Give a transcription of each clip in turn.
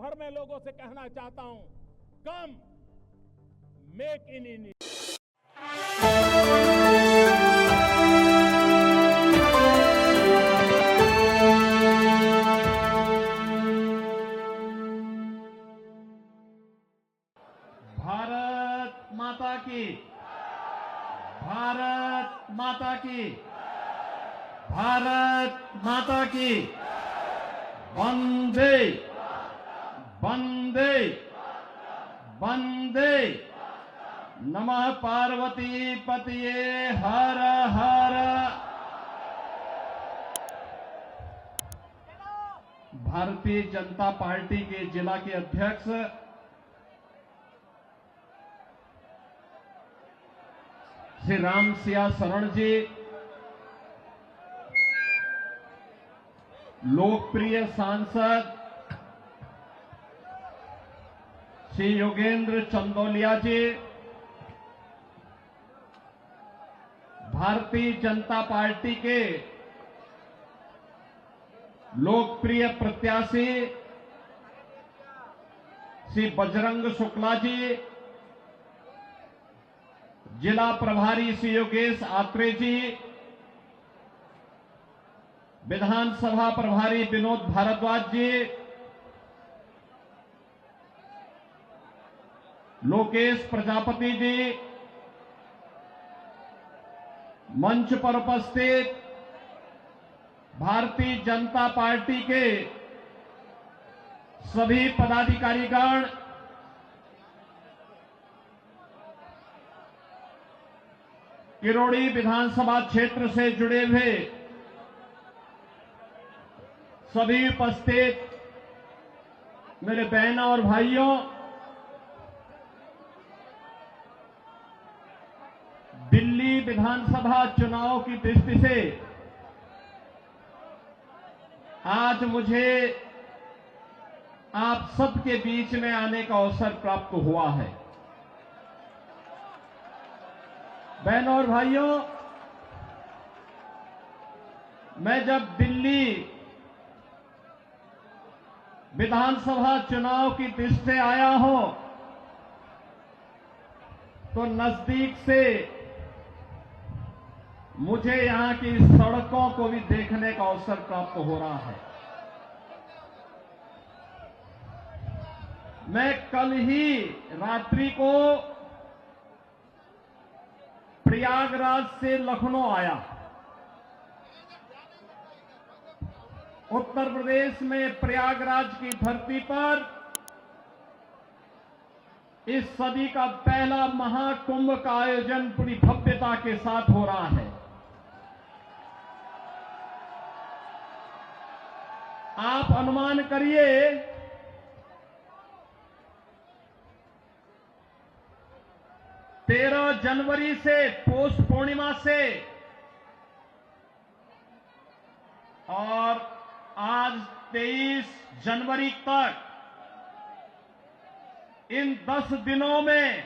भर में लोगों से कहना चाहता हूं, कम मेक इन इंडिया। भारत माता की, भारत माता की, भारत माता की। वंदे वंदे वंदे। नमः पार्वती पतये हर हर। भारतीय जनता पार्टी के जिला के अध्यक्ष श्री राम सिया शरण जी, लोकप्रिय सांसद श्री योगेंद्र चंदौलिया जी, भारतीय जनता पार्टी के लोकप्रिय प्रत्याशी श्री बजरंग शुक्ला जी, जिला प्रभारी श्री योगेश आत्रे जी, विधानसभा प्रभारी विनोद भारद्वाज जी, लोकेश प्रजापति जी, मंच पर उपस्थित भारतीय जनता पार्टी के सभी पदाधिकारीगण, किरोड़ी विधानसभा क्षेत्र से जुड़े हुए सभी उपस्थित मेरे बहनों और भाइयों, दिल्ली विधानसभा चुनाव की दृष्टि से आज मुझे आप सबके बीच में आने का अवसर प्राप्त हुआ है। बहनों और भाइयों, मैं जब दिल्ली विधानसभा चुनाव की दृष्टि से आया हूं तो नजदीक से मुझे यहां की सड़कों को भी देखने का अवसर प्राप्त हो रहा है। मैं कल ही रात्रि को प्रयागराज से लखनऊ आया। उत्तर प्रदेश में प्रयागराज की धरती पर इस सदी का पहला महाकुंभ का आयोजन पूरी भव्यता के साथ हो रहा है। आप अनुमान करिए, तेरह जनवरी से पौष पूर्णिमा से और आज 23 जनवरी तक इन 10 दिनों में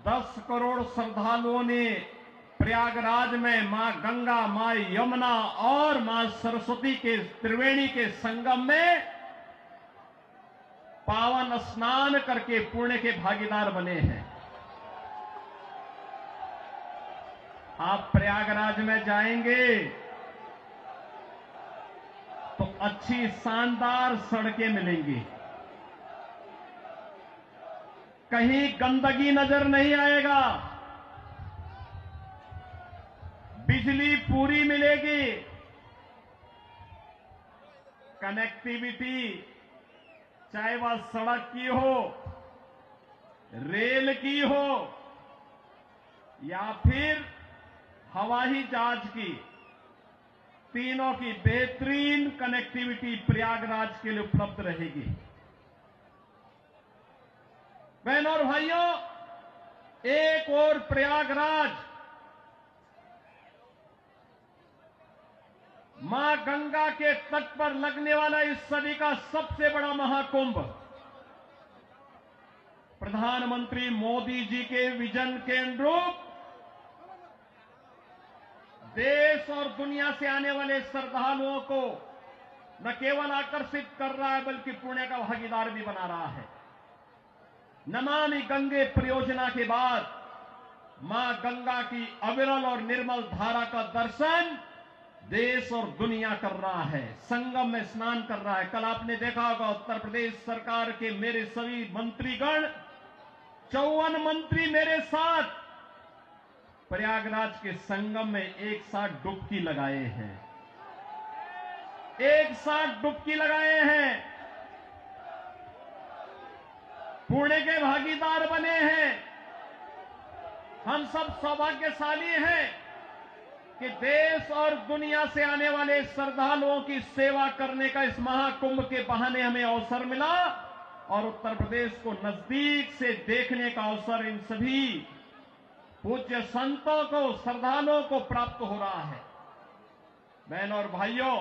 10 करोड़ श्रद्धालुओं ने प्रयागराज में मां गंगा, मां यमुना और मां सरस्वती के त्रिवेणी के संगम में पावन स्नान करके पुण्य के भागीदार बने हैं। आप प्रयागराज में जाएंगे तो अच्छी शानदार सड़कें मिलेंगी, कहीं गंदगी नजर नहीं आएगा, बिजली पूरी मिलेगी, कनेक्टिविटी चाहे वह सड़क की हो, रेल की हो या फिर हवाई जहाज की, तीनों की बेहतरीन कनेक्टिविटी प्रयागराज के लिए उपलब्ध रहेगी। बहनों और भाइयों, एक और प्रयागराज मां गंगा के तट पर लगने वाला इस सदी का सबसे बड़ा महाकुंभ प्रधानमंत्री मोदी जी के विजन के अनुरूप देश और दुनिया से आने वाले श्रद्धालुओं को न केवल आकर्षित कर रहा है बल्कि पुण्य का भागीदार भी बना रहा है। नमामि गंगे परियोजना के बाद मां गंगा की अविरल और निर्मल धारा का दर्शन देश और दुनिया कर रहा है, संगम में स्नान कर रहा है। कल आपने देखा होगा उत्तर प्रदेश सरकार के मेरे सभी मंत्रीगण 54 मंत्री मेरे साथ प्रयागराज के संगम में एक साथ डुबकी लगाए हैं, एक साथ डुबकी लगाए हैं, पुण्य के भागीदार बने हैं। हम सब सौभाग्यशाली हैं कि देश और दुनिया से आने वाले श्रद्धालुओं की सेवा करने का इस महाकुंभ के बहाने हमें अवसर मिला और उत्तर प्रदेश को नजदीक से देखने का अवसर इन सभी पूज्य संतों को, श्रद्धालुओं को प्राप्त हो रहा है। बहनों और भाइयों,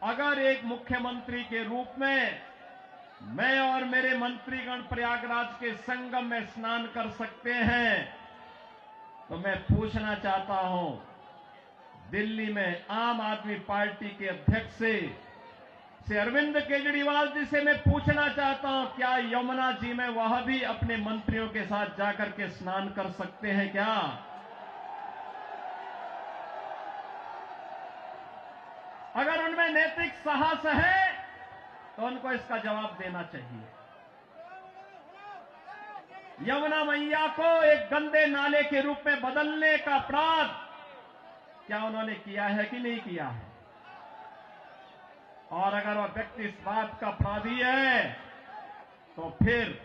अगर एक मुख्यमंत्री के रूप में मैं और मेरे मंत्रीगण प्रयागराज के संगम में स्नान कर सकते हैं तो मैं पूछना चाहता हूं, दिल्ली में आम आदमी पार्टी के अध्यक्ष से अरविंद केजरीवाल जी से मैं पूछना चाहता हूं, क्या यमुना जी में वह भी अपने मंत्रियों के साथ जाकर के स्नान कर सकते हैं क्या? अगर उनमें नैतिक साहस है तो उनको इसका जवाब देना चाहिए। यमुना मैया को एक गंदे नाले के रूप में बदलने का अपराध क्या उन्होंने किया है कि नहीं किया है? और अगर वह व्यक्ति इस बात का अपराधी है तो फिर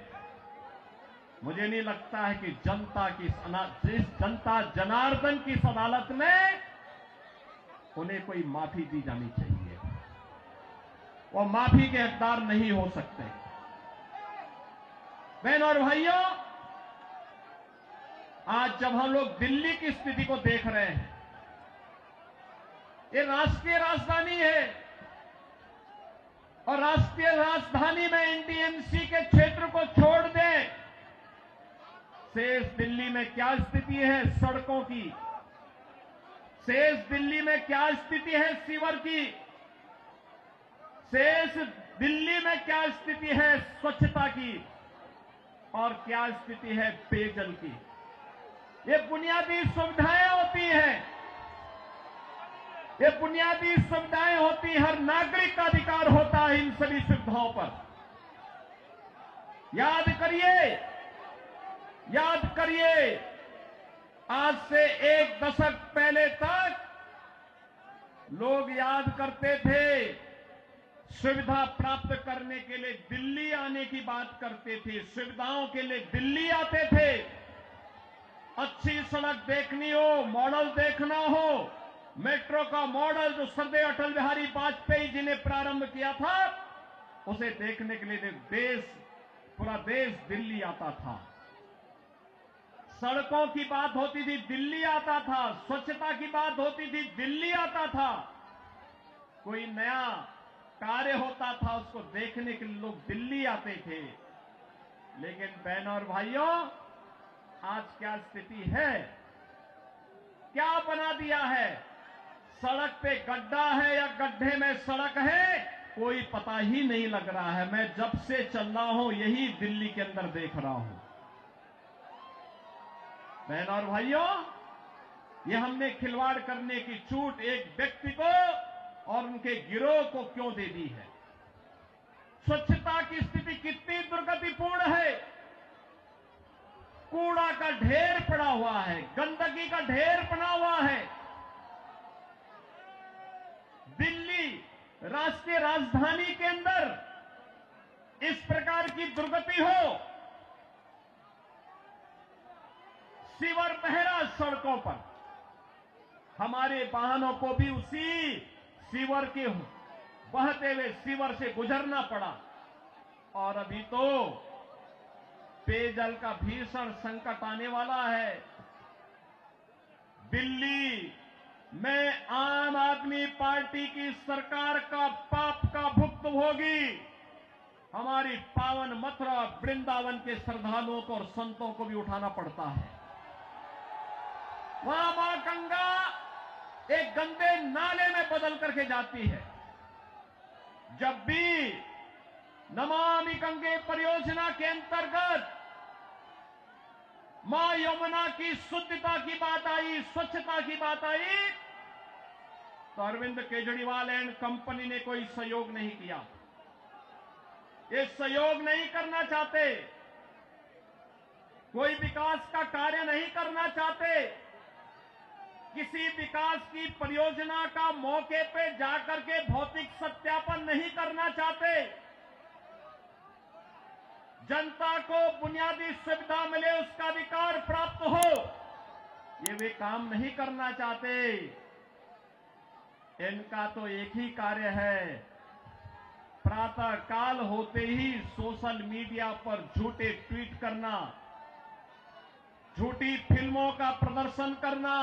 मुझे नहीं लगता है कि जनता जनार्दन की इस अदालत में उन्हें कोई माफी दी जानी चाहिए। वो माफी के हकदार नहीं हो सकते। बहनों और भाइयों, आज जब हम लोग दिल्ली की स्थिति को देख रहे हैं, ये राष्ट्रीय राजधानी है और राष्ट्रीय राजधानी में एनटीएमसी के क्षेत्र को छोड़ दें, शेष दिल्ली में क्या स्थिति है सड़कों की, शेष दिल्ली में क्या स्थिति है सीवर की, शेष दिल्ली में क्या स्थिति है स्वच्छता की और क्या स्थिति है पेयजल की। ये बुनियादी सुविधाएं होती हैं, ये बुनियादी सुविधाएं होती, हर नागरिक का अधिकार होता है इन सभी सुविधाओं पर। याद करिए, आज से एक दशक पहले तक लोग याद करते थे, सुविधा प्राप्त करने के लिए दिल्ली आने की बात करते थे, सुविधाओं के लिए दिल्ली आते थे। अच्छी सड़क देखनी हो, मॉडल देखना हो, मेट्रो का मॉडल जो सरदेव अटल बिहारी वाजपेयी जी ने प्रारंभ किया था, उसे देखने के लिए पूरा देश दिल्ली आता था। सड़कों की बात होती थी, दिल्ली आता था, स्वच्छता की बात होती थी, दिल्ली आता था, कोई नया कार्य होता था उसको देखने के लिए लोग दिल्ली आते थे। लेकिन बहनों और भाइयों, आज क्या स्थिति है, क्या बना दिया है? सड़क पे गड्ढा है या गड्ढे में सड़क है, कोई पता ही नहीं लग रहा है। मैं जब से चल रहा हूं यही दिल्ली के अंदर देख रहा हूं। बहनों और भाइयों, ये हमने खिलवाड़ करने की छूट एक व्यक्ति को और उनके गिरोह को क्यों दे दी है? स्वच्छता की स्थिति कितनी दुर्गतिपूर्ण है। कूड़ा का ढेर पड़ा हुआ है, गंदगी का ढेर पड़ा हुआ है। दिल्ली राष्ट्रीय राजधानी के अंदर इस प्रकार की दुर्गति हो, सीवर बह रहा सड़कों पर, हमारे वाहनों को भी उसी सीवर के बहते हुए सीवर से गुजरना पड़ा। और अभी तो पेयजल का भीषण संकट आने वाला है। दिल्ली में आम आदमी पार्टी की सरकार का पाप का भुक्तभोगी हमारी पावन मथुरा वृंदावन के श्रद्धालुओं को और संतों को भी उठाना पड़ता है। वहां मां गंगा एक गंदे नाले में बदल करके जाती है। जब भी नमामि गंगे परियोजना के अंतर्गत मां यमुना की शुद्धता की बात आई, स्वच्छता की बात आई, तो अरविंद केजरीवाल एंड कंपनी ने कोई सहयोग नहीं किया। ये सहयोग नहीं करना चाहते, कोई विकास का कार्य नहीं करना चाहते, किसी विकास की परियोजना का मौके पे जाकर के भौतिक सत्यापन नहीं करना चाहते, जनता को बुनियादी सुविधा मिले, उसका अधिकार प्राप्त हो, ये वे काम नहीं करना चाहते। इनका तो एक ही कार्य है, प्रातः काल होते ही सोशल मीडिया पर झूठे ट्वीट करना, झूठी फिल्मों का प्रदर्शन करना,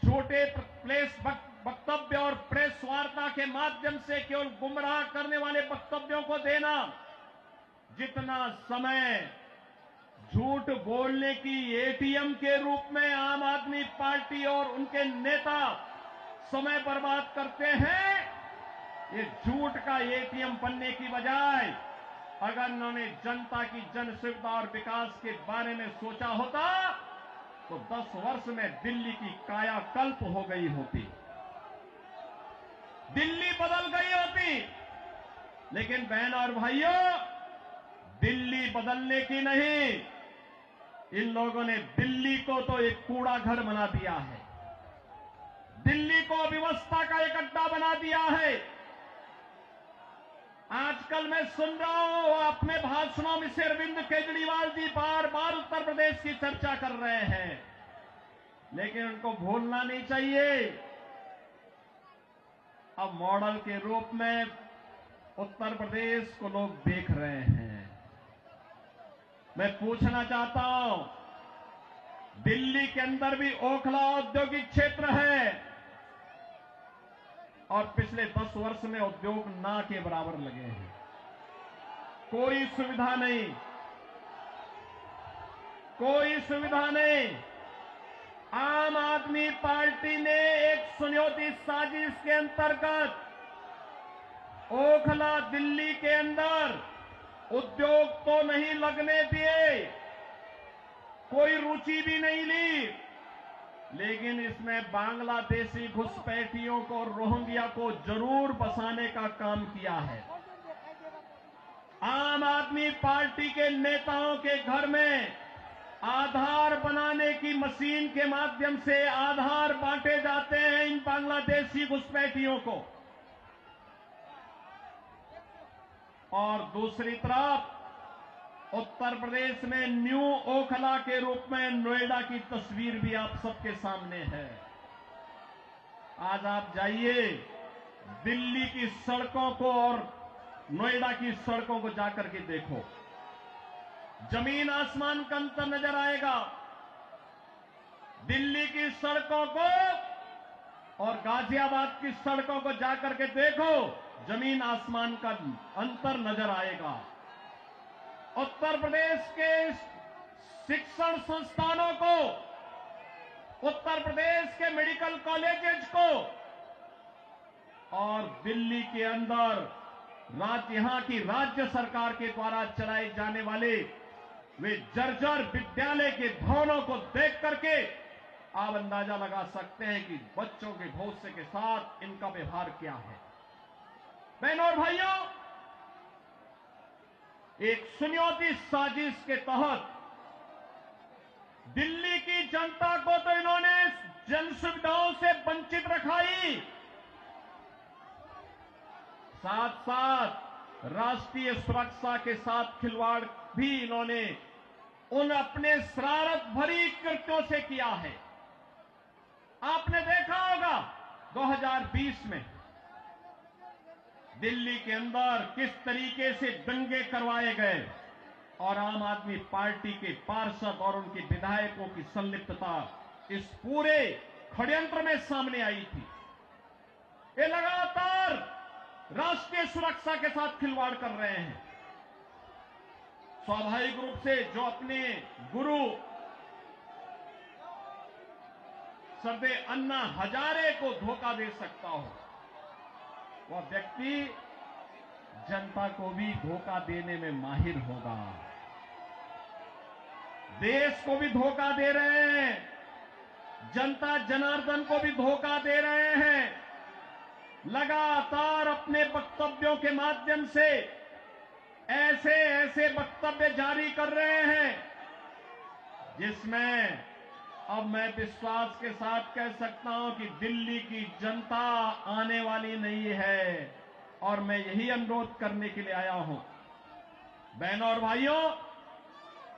झूठे प्रेस वक्तव्य और प्रेस वार्ता के माध्यम से केवल गुमराह करने वाले वक्तव्यों को देना। जितना समय झूठ बोलने की एटीएम के रूप में आम आदमी पार्टी और उनके नेता समय बर्बाद करते हैं, ये झूठ का एटीएम बनने की बजाय अगर उन्होंने जनता की जन सुविधा और विकास के बारे में सोचा होता तो 10 वर्ष में दिल्ली की कायाकल्प हो गई होती, दिल्ली बदल गई होती। लेकिन बहन और भाइयों, दिल्ली बदलने की नहीं, इन लोगों ने दिल्ली को तो एक कूड़ा घर बना दिया है, दिल्ली को अव्यवस्था का एक अड्डा बना दिया है। आजकल मैं सुन रहा हूं अपने भाषणों में से अरविंद केजरीवाल जी बार बार उत्तर प्रदेश की चर्चा कर रहे हैं, लेकिन उनको भूलना नहीं चाहिए अब मॉडल के रूप में उत्तर प्रदेश को लोग देख रहे हैं। मैं पूछना चाहता हूं, दिल्ली के अंदर भी ओखला औद्योगिक क्षेत्र है और पिछले 10 वर्ष में उद्योग ना के बराबर लगे हैं, कोई सुविधा नहीं, कोई सुविधा नहीं। आम आदमी पार्टी ने एक सुनियोजित साजिश के अंतर्गत ओखला दिल्ली के अंदर उद्योग तो नहीं लगने दिए, कोई रुचि भी नहीं ली, लेकिन इसमें बांग्लादेशी घुसपैठियों को, रोहिंग्या को जरूर बसाने का काम किया है। आम आदमी पार्टी के नेताओं के घर में आधार बनाने की मशीन के माध्यम से आधार बांटे जाते हैं इन बांग्लादेशी घुसपैठियों को, और दूसरी तरफ उत्तर प्रदेश में न्यू ओखला के रूप में नोएडा की तस्वीर भी आप सबके सामने है। आज आप जाइए दिल्ली की सड़कों को और नोएडा की सड़कों को जाकर के देखो, जमीन आसमान का अंतर नजर आएगा। दिल्ली की सड़कों को और गाजियाबाद की सड़कों को जाकर के देखो, जमीन आसमान का अंतर नजर आएगा। उत्तर प्रदेश के शिक्षण संस्थानों को, उत्तर प्रदेश के मेडिकल कॉलेजेस को और दिल्ली के अंदर यहां की राज्य सरकार के द्वारा चलाए जाने वाले वे जर्जर विद्यालय के भवनों को देख करके आप अंदाजा लगा सकते हैं कि बच्चों के भविष्य के साथ इनका व्यवहार क्या है। बहनों और भाइयों, एक सुनियोजित साजिश के तहत दिल्ली की जनता को तो इन्होंने जन सुविधाओं से वंचित रखा ही, साथ साथ राष्ट्रीय सुरक्षा के साथ खिलवाड़ भी इन्होंने उन अपने शरारत भरी कृत्यों से किया है। आपने देखा होगा 2020 में दिल्ली के अंदर किस तरीके से दंगे करवाए गए और आम आदमी पार्टी के पार्षद और उनके विधायकों की संलिप्तता इस पूरे षड्यंत्र में सामने आई थी। ये लगातार राष्ट्रीय सुरक्षा के साथ खिलवाड़ कर रहे हैं। स्वाभाविक रूप से जो अपने गुरु सरदे अन्ना हजारे को धोखा दे सकता हो, वह व्यक्ति जनता को भी धोखा देने में माहिर होगा। देश को भी धोखा दे रहे हैं, जनता जनार्दन को भी धोखा दे रहे हैं। लगातार अपने वक्तव्यों के माध्यम से ऐसे ऐसे वक्तव्य जारी कर रहे हैं जिसमें अब मैं विश्वास के साथ कह सकता हूं कि दिल्ली की जनता आने वाली नहीं है। और मैं यही अनुरोध करने के लिए आया हूं। बहनों और भाइयों,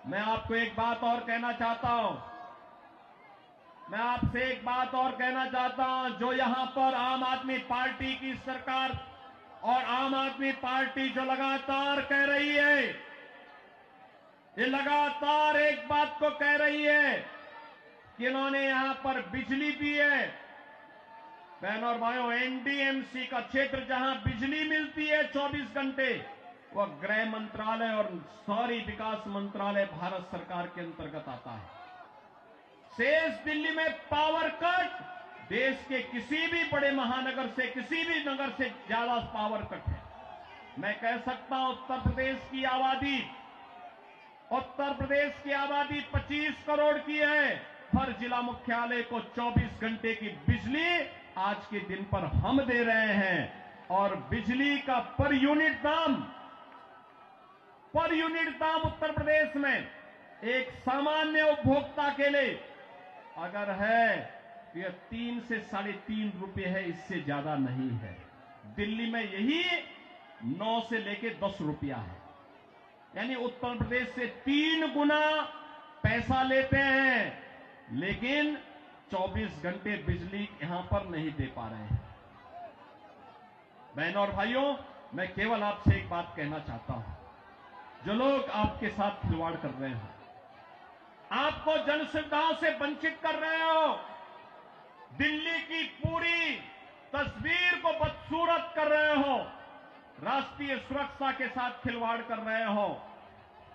मैं आपको एक बात और कहना चाहता हूं। मैं आपसे एक बात और कहना चाहता हूं। जो यहां पर आम आदमी पार्टी की सरकार और आम आदमी पार्टी जो लगातार कह रही है, ये लगातार एक बात को कह रही है कि इन्होंने यहां पर बिजली दी है। बहनों और भाइयों, एनडीएमसी का क्षेत्र जहां बिजली मिलती है 24 घंटे, वह गृह मंत्रालय और शहरी विकास मंत्रालय भारत सरकार के अंतर्गत आता है। शेष दिल्ली में पावर कट देश के किसी भी बड़े महानगर से, किसी भी नगर से ज्यादा पावर कट है। मैं कह सकता हूं उत्तर प्रदेश की आबादी 25 करोड़ की है। हर जिला मुख्यालय को 24 घंटे की बिजली आज के दिन पर हम दे रहे हैं। और बिजली का पर यूनिट दाम उत्तर प्रदेश में एक सामान्य उपभोक्ता के लिए अगर है तो यह 3 से 3.5 रुपए है, इससे ज्यादा नहीं है। दिल्ली में यही 9 से लेके 10 रुपया है। यानी उत्तर प्रदेश से 3 गुना पैसा लेते हैं, लेकिन 24 घंटे बिजली यहां पर नहीं दे पा रहे हैं। बहनों और भाइयों, मैं केवल आपसे एक बात कहना चाहता हूं। जो लोग आपके साथ खिलवाड़ कर रहे हो, आपको जन सुविधाओं से वंचित कर रहे हो, दिल्ली की पूरी तस्वीर को बदसूरत कर रहे हो, राष्ट्रीय सुरक्षा के साथ खिलवाड़ कर रहे हो,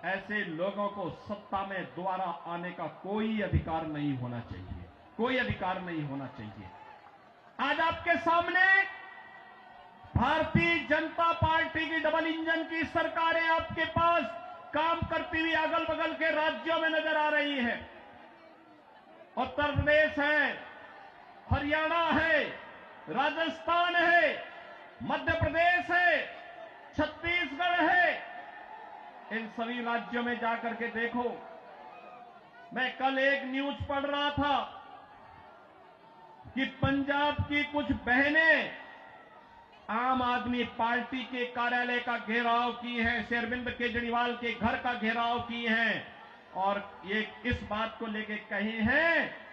ऐसे लोगों को सत्ता में दोबारा आने का कोई अधिकार नहीं होना चाहिए, कोई अधिकार नहीं होना चाहिए। आज आपके सामने भारतीय जनता पार्टी की डबल इंजन की सरकारें आपके पास काम करती हुई अगल बगल के राज्यों में नजर आ रही है। उत्तर प्रदेश है, हरियाणा है, राजस्थान है, मध्य प्रदेश है, छत्तीसगढ़ है। इन सभी राज्यों में जाकर के देखो। मैं कल एक न्यूज पढ़ रहा था कि पंजाब की कुछ बहनें आम आदमी पार्टी के कार्यालय का घेराव की हैं, श्री अरविंद केजरीवाल के घर का घेराव की हैं और ये इस बात को लेके कही हैं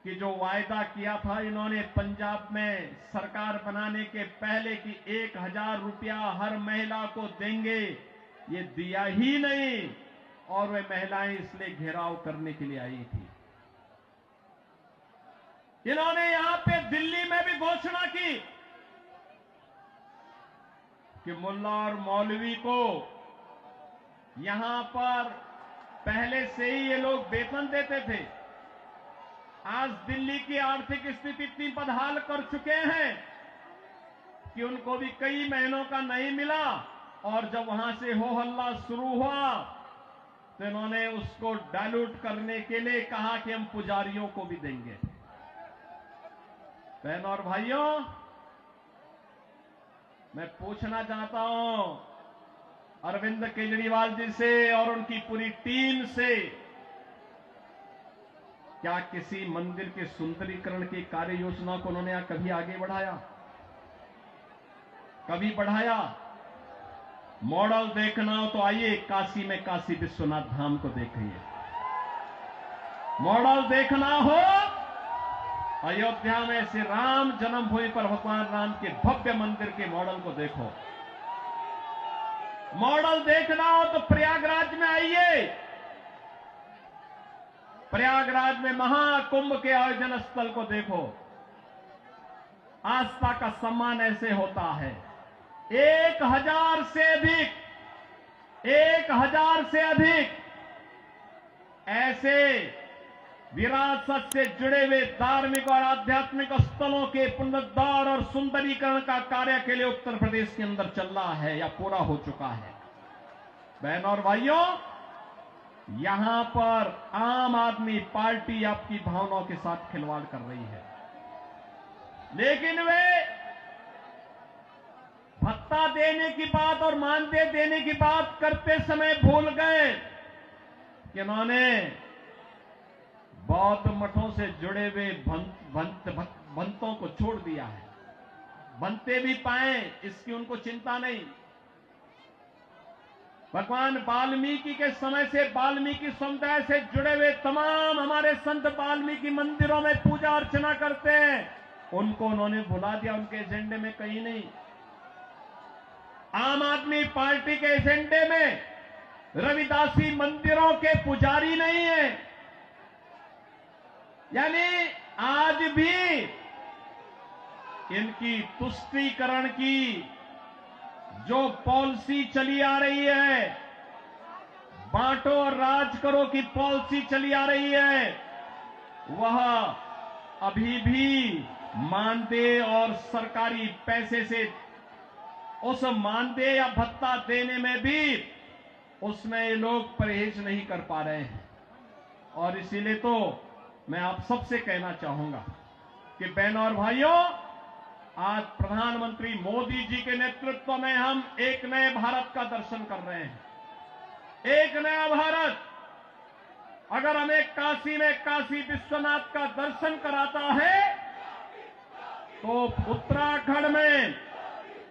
कि जो वायदा किया था इन्होंने पंजाब में सरकार बनाने के पहले कि 1000 रुपया हर महिला को देंगे, ये दिया ही नहीं और वे महिलाएं इसलिए घेराव करने के लिए आई थी। इन्होंने यहां पे दिल्ली में भी घोषणा की कि मुल्ला और मौलवी को यहां पर पहले से ही ये लोग वेतन देते थे। आज दिल्ली की आर्थिक स्थिति इतनी बदहाल कर चुके हैं कि उनको भी कई महीनों का नहीं मिला और जब वहां से हो हल्ला शुरू हुआ तो इन्होंने उसको डाइल्यूट करने के लिए कहा कि हम पुजारियों को भी देंगे। बहनों और भाइयों, मैं पूछना चाहता हूं अरविंद केजरीवाल जी से और उनकी पूरी टीम से, क्या किसी मंदिर के सुंदरीकरण की कार्य योजना को उन्होंने कभी आगे बढ़ाया? कभी बढ़ाया? मॉडल देखना हो तो आइए काशी में काशी विश्वनाथ धाम को देखिए। मॉडल देखना हो अयोध्या में श्री राम जन्मभूमि पर भगवान राम के भव्य मंदिर के मॉडल को देखो। मॉडल देखना हो तो प्रयागराज में आइए। प्रयागराज में महाकुंभ के आयोजन स्थल को देखो। आस्था का सम्मान ऐसे होता है। 1000 से अधिक ऐसे विरासत से जुड़े हुए धार्मिक और आध्यात्मिक स्थलों के पुनरुद्धार और सुंदरीकरण का कार्य के लिए उत्तर प्रदेश के अंदर चल रहा है या पूरा हो चुका है। बहन और भाइयों, यहां पर आम आदमी पार्टी आपकी भावनाओं के साथ खिलवाड़ कर रही है, लेकिन वे भत्ता देने की बात और मानदेय देने की बात करते समय भूल गए कि उन्होंने बौद्ध मठों से जुड़े हुए भंतों को छोड़ दिया है। बनते भी पाए इसकी उनको चिंता नहीं। भगवान वाल्मीकि के समय से वाल्मीकि समुदाय से जुड़े हुए तमाम हमारे संत वाल्मीकि मंदिरों में पूजा अर्चना करते हैं, उनको उन्होंने भुला दिया, उनके एजेंडे में कहीं नहीं। आम आदमी पार्टी के एजेंडे में रविदासी मंदिरों के पुजारी नहीं है। यानी आज भी इनकी तुष्टीकरण की जो पॉलिसी चली आ रही है, बांटो और राज करो की पॉलिसी चली आ रही है, वह अभी भी मानदेय और सरकारी पैसे से उस मानदेय या भत्ता देने में भी उसमें ये लोग परहेज नहीं कर पा रहे हैं। और इसीलिए तो मैं आप सबसे कहना चाहूंगा कि बहनों और भाइयों, आज प्रधानमंत्री मोदी जी के नेतृत्व में हम एक नए भारत का दर्शन कर रहे हैं। एक नया भारत अगर हमें काशी में काशी विश्वनाथ का दर्शन कराता है, तो उत्तराखंड में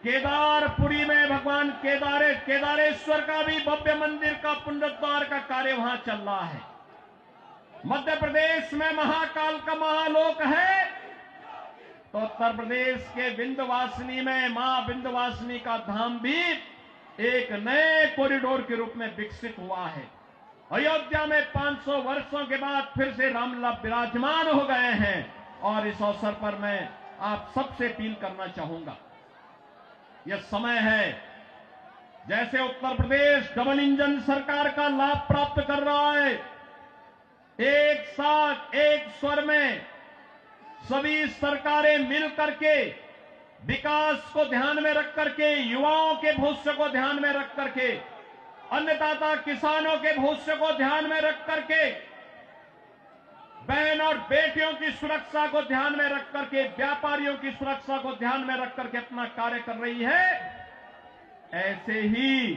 केदारपुरी में भगवान केदारेश्वर का भी भव्य मंदिर का पुनरुद्धार का कार्य वहां चल रहा है। मध्य प्रदेश में महाकाल का महालोक है, तो उत्तर प्रदेश के विंध्यवासिनी में मां विंध्यवासिनी का धाम भी एक नए कॉरिडोर के रूप में विकसित हुआ है। अयोध्या में 500 वर्षों के बाद फिर से रामलला विराजमान हो गए हैं। और इस अवसर पर मैं आप सबसे अपील करना चाहूंगा, यह समय है, जैसे उत्तर प्रदेश डबल इंजन सरकार का लाभ प्राप्त कर रहा है, एक साथ एक स्वर में सभी सरकारें मिल करके विकास को ध्यान में रख करके, युवाओं के भविष्य को ध्यान में रख करके, अन्नदाता किसानों के भविष्य को ध्यान में रख करके, बहन और बेटियों की सुरक्षा को ध्यान में रख करके, व्यापारियों की सुरक्षा को ध्यान में रख करके अपना कार्य कर रही है। ऐसे ही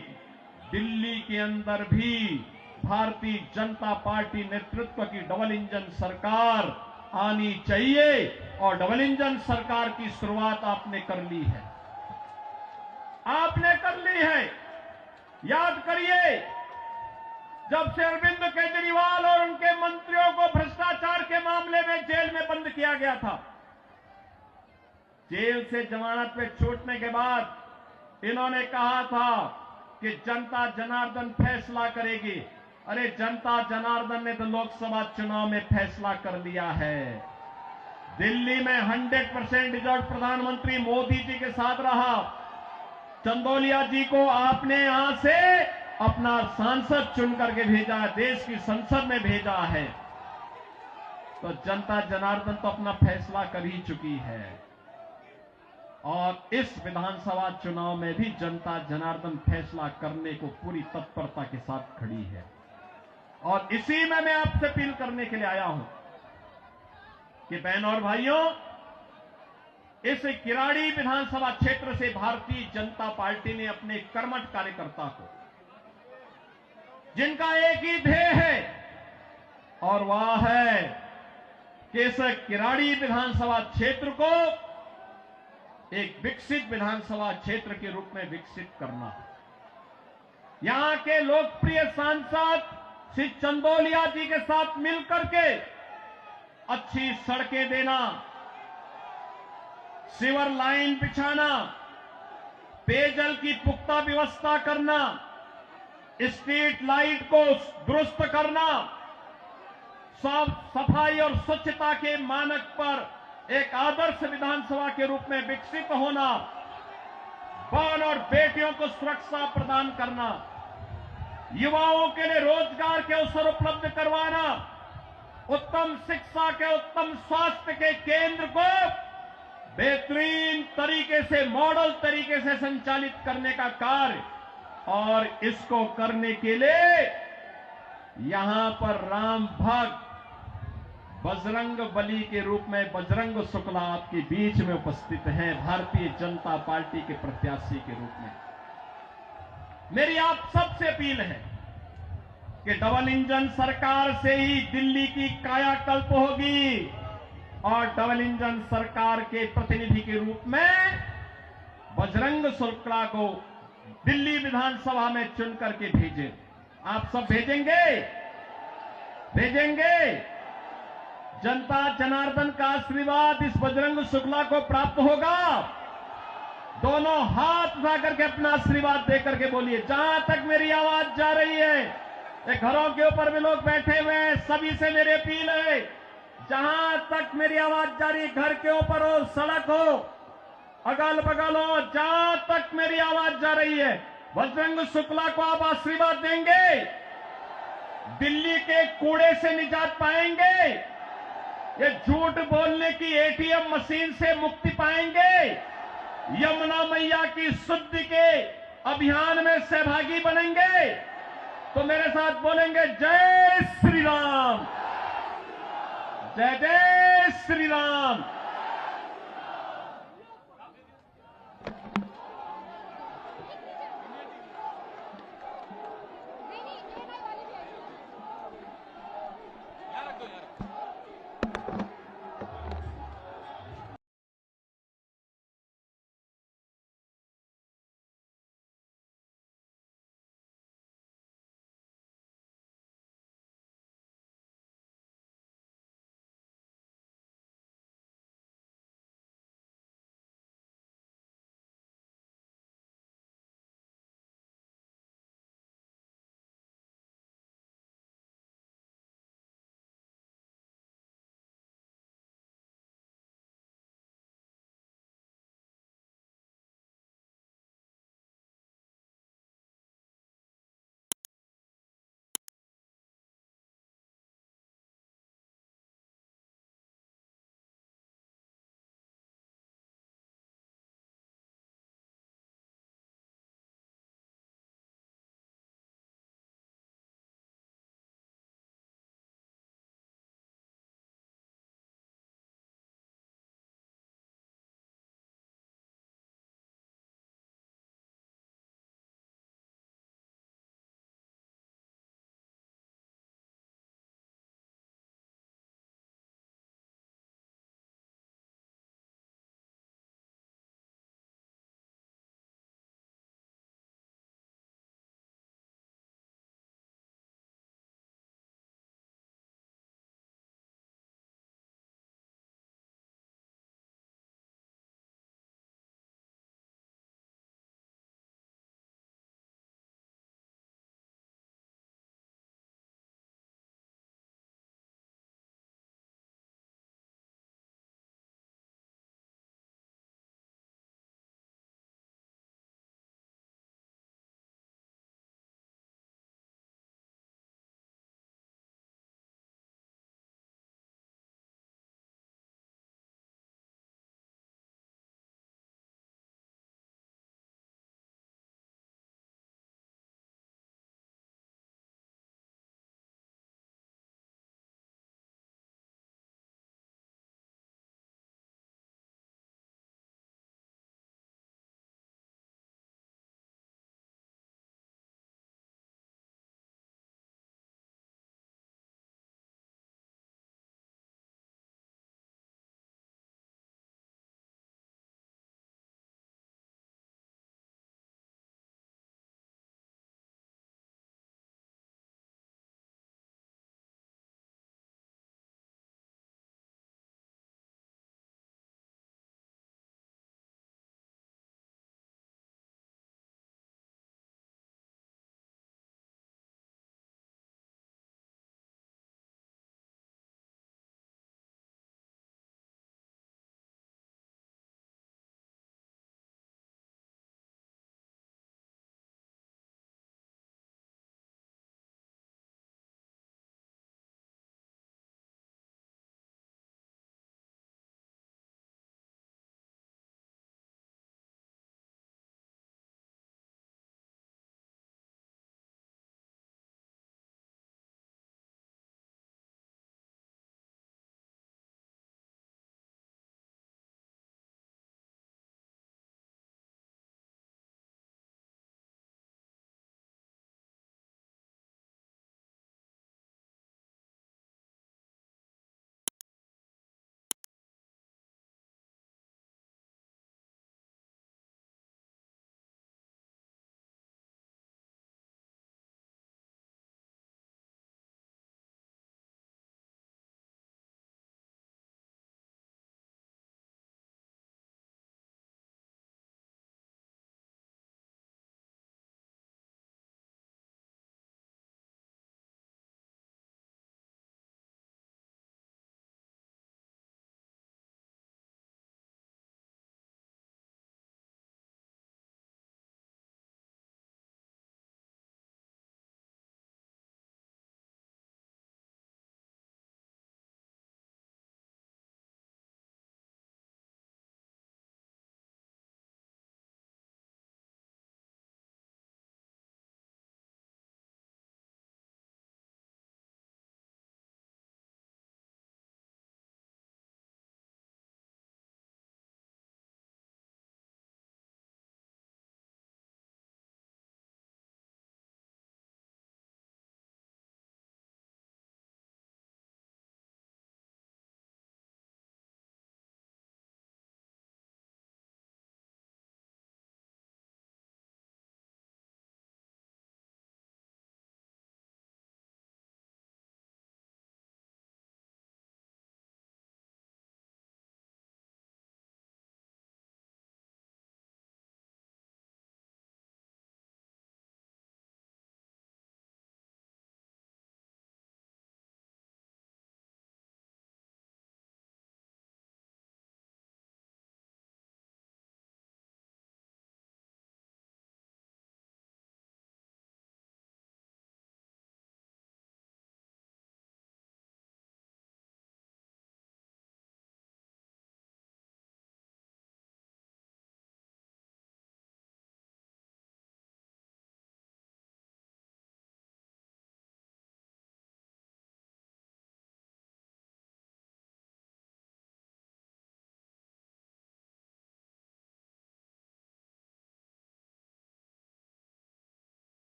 दिल्ली के अंदर भी भारतीय जनता पार्टी नेतृत्व की डबल इंजन सरकार आनी चाहिए, और डबल इंजन सरकार की शुरुआत आपने कर ली है। आपने कर ली है। याद करिए, जब से अरविंद केजरीवाल और उनके मंत्रियों को भ्रष्टाचार के मामले में जेल में बंद किया गया था, जेल से जमानत पे छूटने के बाद इन्होंने कहा था कि जनता जनार्दन फैसला करेगी। अरे जनता जनार्दन ने तो लोकसभा चुनाव में फैसला कर लिया है। दिल्ली में 100% रिजल्ट प्रधानमंत्री मोदी जी के साथ रहा। चंदौलिया जी को आपने यहां से अपना सांसद चुन करके भेजा है, देश की संसद में भेजा है, तो जनता जनार्दन तो अपना फैसला कर ही चुकी है। और इस विधानसभा चुनाव में भी जनता जनार्दन फैसला करने को पूरी तत्परता के साथ खड़ी है। और इसी में मैं आपसे अपील करने के लिए आया हूं कि बहन और भाइयों, इस किराड़ी विधानसभा क्षेत्र से भारतीय जनता पार्टी ने अपने कर्मठ कार्यकर्ता को, जिनका एक ही ध्येय है और वह है कि इस किराड़ी विधानसभा क्षेत्र को एक विकसित विधानसभा क्षेत्र के रूप में विकसित करना। यहां के लोकप्रिय सांसद श्री चंदौलिया जी के साथ मिलकर के अच्छी सड़कें देना, सीवर लाइन बिछाना, पेयजल की पुख्ता व्यवस्था करना, स्ट्रीट लाइट को दुरुस्त करना, साफ सफाई और स्वच्छता के मानक पर एक आदर्श विधानसभा के रूप में विकसित होना, बहन और बेटियों को सुरक्षा प्रदान करना, युवाओं के लिए रोजगार के अवसर उपलब्ध करवाना, उत्तम शिक्षा के, उत्तम स्वास्थ्य के केंद्र को बेहतरीन तरीके से, मॉडल तरीके से संचालित करने का कार्य, और इसको करने के लिए यहां पर राम भक्त बजरंग बली के रूप में बजरंग शुक्ला आपके बीच में उपस्थित हैं, भारतीय जनता पार्टी के प्रत्याशी के रूप में। मेरी आप सबसे अपील है कि डबल इंजन सरकार से ही दिल्ली की कायाकल्प होगी, और डबल इंजन सरकार के प्रतिनिधि के रूप में बजरंग शुक्ला को दिल्ली विधानसभा में चुन करके भेजें। आप सब भेजेंगे? भेजेंगे? जनता जनार्दन का आशीर्वाद इस बजरंग शुक्ला को प्राप्त होगा। दोनों हाथ उठा करके अपना आशीर्वाद देकर के बोलिए। जहां तक मेरी आवाज जा रही है, ये घरों के ऊपर भी लोग बैठे हुए हैं, सभी से मेरी अपील है, जहां तक मेरी आवाज जा रही है, घर के ऊपर हो, सड़क हो, अगल बगल हो, जहां तक मेरी आवाज जा रही है, बजरंग शुक्ला को आप आशीर्वाद देंगे? दिल्ली के कूड़े से निजात पाएंगे? ये झूठ बोलने की एटीएम मशीन से मुक्ति पाएंगे? यमुना मैया की शुद्धि के अभियान में सहभागी बनेंगे? तो मेरे साथ बोलेंगे जय श्री राम, जय जय श्री राम।